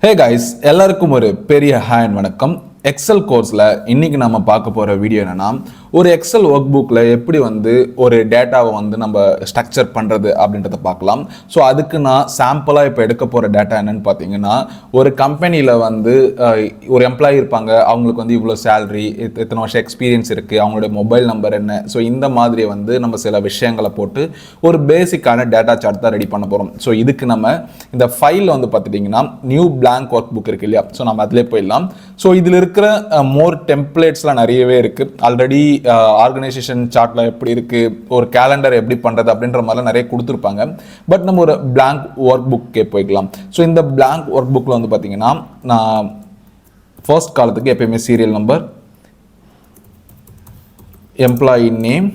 Hey guys, எல்லாருக்கும் ஒரு பெரிய ஹாய் வணக்கம். எக்ஸல் கோர்ஸில் இன்றைக்கி நம்ம பார்க்க போகிற வீடியோ என்னென்னா ஒரு எக்ஸல் ஒர்க் புக்கில் எப்படி ஒரு டேட்டாவை நம்ம ஸ்ட்ரக்சர் பண்ணுறது அப்படின்றத பார்க்கலாம். ஸோ அதுக்கு நான் சாம்பிளாக இப்போ எடுக்க போகிற டேட்டா என்னென்னு பார்த்தீங்கன்னா ஒரு கம்பெனியில் ஒரு எம்ப்ளாயி இருப்பாங்க. அவங்களுக்கு இவ்வளோ சேலரி, எத்தனை வருஷம் எக்ஸ்பீரியன்ஸ் இருக்குது, அவங்களோட மொபைல் நம்பர் என்ன, ஸோ இந்த மாதிரி நம்ம சில விஷயங்களை போட்டு ஒரு பேசிக்கான டேட்டா சார்ட் தான் ரெடி பண்ண போகிறோம். ஸோ இதுக்கு நம்ம இந்த ஃபைல் பார்த்துட்டிங்கன்னா நியூ பிளாங்க் ஒர்க் புக் இருக்கு இல்லையா, ஸோ நம்ம அதிலே போயிடலாம். ஸோ இதில் இருக்கிற மோர் டெம்ப்ளேட்ஸ்லாம் நிறையவே இருக்குது. ஆல்ரெடி ஆர்கனைசேஷன் சார்ட்ல எப்படி இருக்குது, ஒரு கேலண்டர் எப்படி பண்ணுறது அப்படின்ற மாதிரிலாம் நிறைய கொடுத்துருப்பாங்க. பட் நம்ம ஒரு பிளாங்க் ஒர்க் புக்கே போய்க்கலாம். ஸோ இந்த பிளாங்க் ஒர்க் புக்கில் பார்த்தீங்கன்னா நான் ஃபர்ஸ்ட் காலத்துக்கு எப்பயுமே serial number, employee name,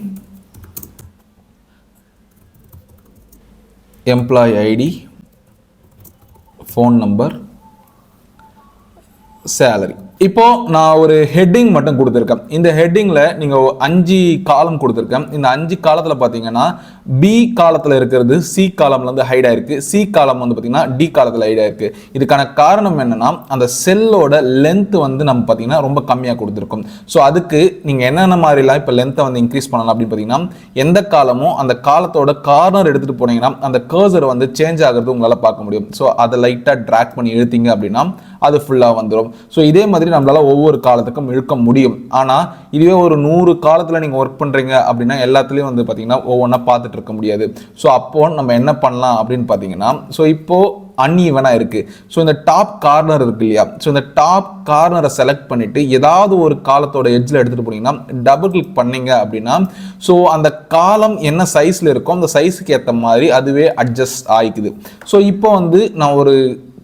employee ID, phone number, salary. இப்போ நான் ஒரு ஹெட்டிங் மட்டும் கொடுத்துருக்கேன். இந்த ஹெட்டிங்கில் நீங்கள் 5 காலம் கொடுத்துருக்கேன். இந்த 5 காலத்தில் பார்த்தீங்கன்னா பி காலத்தில் இருக்கிறது சி காலம்ல ஹைட் ஆயிருக்கு, சி காலம் பார்த்தீங்கன்னா டி காலத்தில் ஹைட் ஆயிருக்கு. இதுக்கான காரணம் என்னன்னா அந்த செல்லோட லென்த் நம்ம பார்த்தீங்கன்னா ரொம்ப கம்மியாக கொடுத்துருக்கோம். ஸோ அதுக்கு நீங்கள் என்னென்ன மாதிரிலாம் இப்போ லென்த்தை இன்க்ரீஸ் பண்ணலாம் அப்படின்னு பார்த்தீங்கன்னா எந்த காலமும் அந்த காலத்தோட கார்னர் எடுத்துகிட்டு போனீங்கன்னா அந்த கர்சர் சேஞ்ச் ஆகிறது உங்களால் பார்க்க முடியும். ஸோ அதை லைட்டாக ட்ராக் பண்ணி இழுத்தீங்க அப்படின்னா அது ஃபுல்லாக வந்துடும். ஸோ இதே மாதிரி நம்மளால ஒவ்வொரு காலத்துக்கும் இழுக்க முடியும். ஆனால் இதுவே ஒரு 100 காலத்தில் நீங்கள் ஒர்க் பண்ணுறீங்க அப்படின்னா எல்லாத்துலேயும் பார்த்தீங்கன்னா ஒவ்வொன்றா பார்த்துட்டு இருக்க முடியாது. ஸோ அப்போ நம்ம என்ன பண்ணலாம் அப்படின்னு பார்த்தீங்கன்னா ஸோ இப்போது அன்ஈவனாக இருக்குது. ஸோ இந்த டாப் கார்னர் இருக்கு இல்லையா, ஸோ இந்த டாப் கார்னரை செலக்ட் பண்ணிவிட்டு ஏதாவது ஒரு காலத்தோட எட்ஜில் எடுத்துகிட்டு போனீங்கன்னா டபுள் கிளிக் பண்ணீங்க அப்படின்னா ஸோ அந்த காலம் என்ன சைஸில் இருக்கோ அந்த சைஸுக்கு ஏற்ற மாதிரி அதுவே அட்ஜஸ்ட் ஆகிக்குது. ஸோ இப்போ நான் ஒரு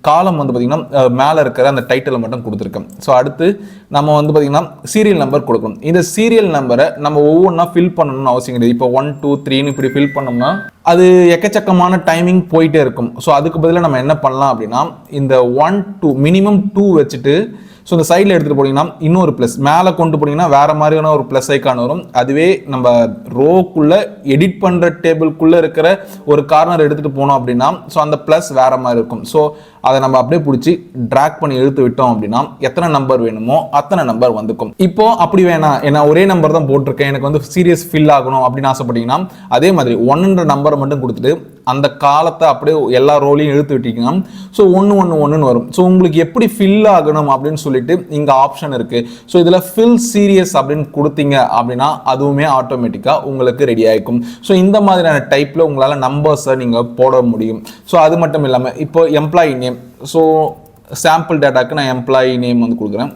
காலம் பார்த்தீங்கன்னா மேலே இருக்கிற அந்த டைட்டிலை மட்டும் கொடுத்துருக்கேன். ஸோ அடுத்து நம்ம பார்த்தீங்கன்னா சீரியல் நம்பர் கொடுக்கணும். இந்த சீரியல் நம்பரை நம்ம ஒவ்வொன்றா ஃபில் பண்ணணும்னு அவசியம் கிடையாது. இப்போ 1 2 3ன்னு இப்படி ஃபில் பண்ணோம்னா அது எக்கச்சக்கமான டைமிங் போயிட்டே இருக்கும். ஸோ அதுக்கு பதிலாக நம்ம என்ன பண்ணலாம் அப்படின்னா இந்த 1 2 மினிமம் 2 வச்சுட்டு ஸோ இந்த சைடில் எடுத்துகிட்டு போனீங்கன்னா இன்னொரு ப்ளஸ், மேலே கொண்டு போனீங்கன்னா வேறு மாதிரியான ஒரு ப்ளஸ் ஐக்கான் வரும். அதுவே நம்ம ரோக்குள்ளே எடிட் பண்ணுற டேபிள்குள்ளே இருக்கிற ஒரு கார்னர் எடுத்துகிட்டு போனோம் அப்படின்னா ஸோ அந்த ப்ளஸ் வேறு மாதிரி இருக்கும். ஸோ அதை நம்ம அப்படியே பிடிச்சி ட்ராக் பண்ணி இழுத்து விட்டோம் அப்படின்னா எத்தனை நம்பர் வேணுமோ அத்தனை நம்பர் வந்துக்கும். இப்போ அப்படி வேணாம், ஏன்னா ஒரே நம்பர் தான் போட்டிருக்கேன், எனக்கு சீரியஸ் ஃபில் ஆகணும் அப்படின்னு ஆசைப்பட்டீங்கன்னா அதே மாதிரி 1ன்ற நம்பரை மட்டும் கொடுத்துட்டு அந்த காலத்தை அப்படியே எல்லா ரோலையும் இழுத்து விட்டீங்கன்னா ஸோ 1 1 1ன்னு வரும். ஸோ உங்களுக்கு எப்படி ஃபில் ஆகணும் அப்படின்னு சொல்லிட்டு இங்கே ஆப்ஷன் இருக்கு. ஸோ இதில் ஃபில் சீரியஸ் அப்படின்னு கொடுத்தீங்க அப்படின்னா அதுவுமே ஆட்டோமேட்டிக்காக உங்களுக்கு ரெடி ஆகிக்கும். ஸோ இந்த மாதிரியான டைப்பில் உங்களால் நம்பர்ஸை நீங்கள் போட முடியும். ஸோ அது மட்டும் இல்லாமல் இப்போ எம்ப்ளாயி நேம், ஸோ சாம்பிள் டேட்டாக்கு நான் எம்ப்ளாயி நேம் கொடுக்குறேன்.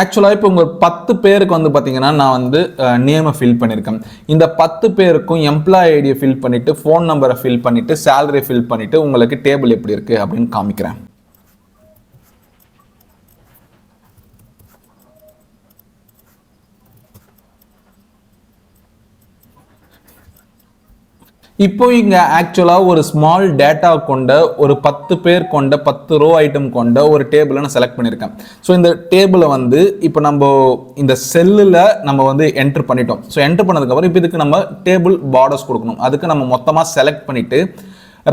ஆக்சுவலாக இப்போ உங்கள் 10 பேருக்கு பார்த்தீங்கன்னா நான் நேமை ஃபில் பண்ணியிருக்கேன். இந்த 10 பேருக்கும் எம்ப்ளாயி ஐடியை ஃபில் பண்ணிவிட்டு ஃபோன் நம்பரை ஃபில் பண்ணிவிட்டு சேலரி ஃபில் பண்ணிவிட்டு உங்களுக்கு டேபிள் எப்படி இருக்குது அப்படின்னு காமிக்கிறேன். இப்போ இங்கே ஆக்சுவலாக ஒரு ஸ்மால் டேட்டா கொண்ட ஒரு 10 பேர் கொண்ட 10 ரோ ஐட்டம் கொண்ட ஒரு டேபிளை நான் செலக்ட் பண்ணியிருக்கேன். ஸோ இந்த டேபிளை இப்போ நம்ம இந்த செல்லில் நம்ம என்ட்ரு பண்ணிட்டோம். ஸோ என்ட்ரு பண்ணதுக்கப்புறம் இப்போ இதுக்கு நம்ம டேபிள் பார்டர்ஸ் கொடுக்கணும். அதுக்கு நம்ம மொத்தமாக செலக்ட் பண்ணிவிட்டு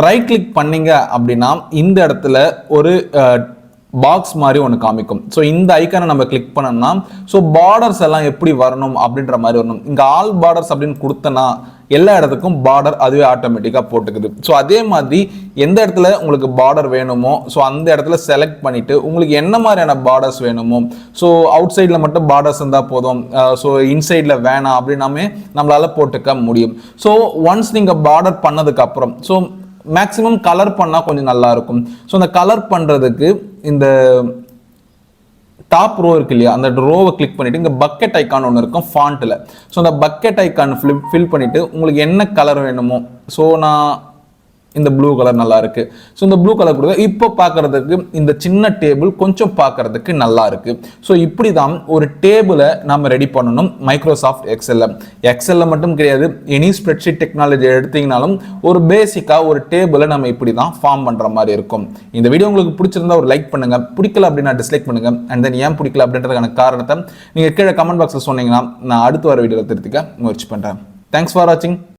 ரைட் கிளிக் பண்ணிங்க அப்படின்னா இந்த இடத்துல ஒரு பாக்ஸ் மாதிரி ஒன்று காமிக்கும். ஸோ இந்த ஐக்கானை நம்ம கிளிக் பண்ணோம்னா ஸோ பார்டர்ஸ் எல்லாம் எப்படி வரணும் அப்படின்ற மாதிரி வரணும். இங்கே ஆல் பார்டர்ஸ் அப்படின்னு கொடுத்தனா எல்லா இடத்துக்கும் பார்டர் அதுவே ஆட்டோமேட்டிக்காக போட்டுக்குது. ஸோ அதே மாதிரி எந்த இடத்துல உங்களுக்கு பார்டர் வேணுமோ ஸோ அந்த இடத்துல செலக்ட் பண்ணிவிட்டு உங்களுக்கு என்ன மாதிரியான பார்டர்ஸ் வேணுமோ, ஸோ அவுட் சைடில் மட்டும் பார்டர்ஸ் இருந்தால் போதும், ஸோ இன்சைடில் வேணாம் அப்படின்னாமே நம்மளால் போட்டுக்க முடியும். ஸோ ஒன்ஸ் நீங்கள் பார்டர் பண்ணதுக்கப்புறம் ஸோ மேக்ஸிமம் கலர் பண்ணால் கொஞ்சம் நல்லா இருக்கும். ஸோ அந்த கலர் பண்ணுறதுக்கு இந்த டாப் ரோ இருக்கு இல்லையா, அந்த ரோவை கிளிக் பண்ணிட்டு இங்கே பக்கெட் ஐக்கான் ஒன்று இருக்கும் ஃபாண்ட்டில். ஸோ அந்த பக்கெட் ஐக்கான் ஃபில் பண்ணிவிட்டு உங்களுக்கு என்ன கலர் வேணுமோ, ஸோ நான் இந்த ப்ளூ கலர் நல்லா இருக்கு. ஸோ இந்த ப்ளூ கலர் கொடுங்க. இப்போ பார்க்கறதுக்கு இந்த சின்ன டேபிள் கொஞ்சம் பார்க்கறதுக்கு நல்லா இருக்கு. ஸோ இப்படி தான் ஒரு டேபிளை நம்ம ரெடி பண்ணணும் மைக்ரோசாஃப்ட் எக்ஸல்ல மட்டும் கிடையாது, எனி ஸ்ப்ரெட்ஷீட் டெக்னாலஜி எடுத்தீங்கனாலும் ஒரு பேசிக்காக ஒரு டேபிளை நம்ம இப்படி தான் ஃபார்ம் பண்ணுற மாதிரி இருக்கும். இந்த வீடியோ உங்களுக்கு பிடிச்சிருந்தா ஒரு லைக் பண்ணுங்க, பிடிக்கல அப்படின்னா டிஸ்லைக் பண்ணுங்க. அண்ட் தென் ஏன் பிடிக்கல அப்படின்றதுக்கான காரணத்தை நீங்கள் கீழே கமெண்ட் பாக்ஸில் சொன்னீங்கன்னா நான் அடுத்து வர வீடியோவில் திருத்திக்க முயற்சி பண்ணுறேன். தேங்க்ஸ் ஃபார் வாட்சிங்.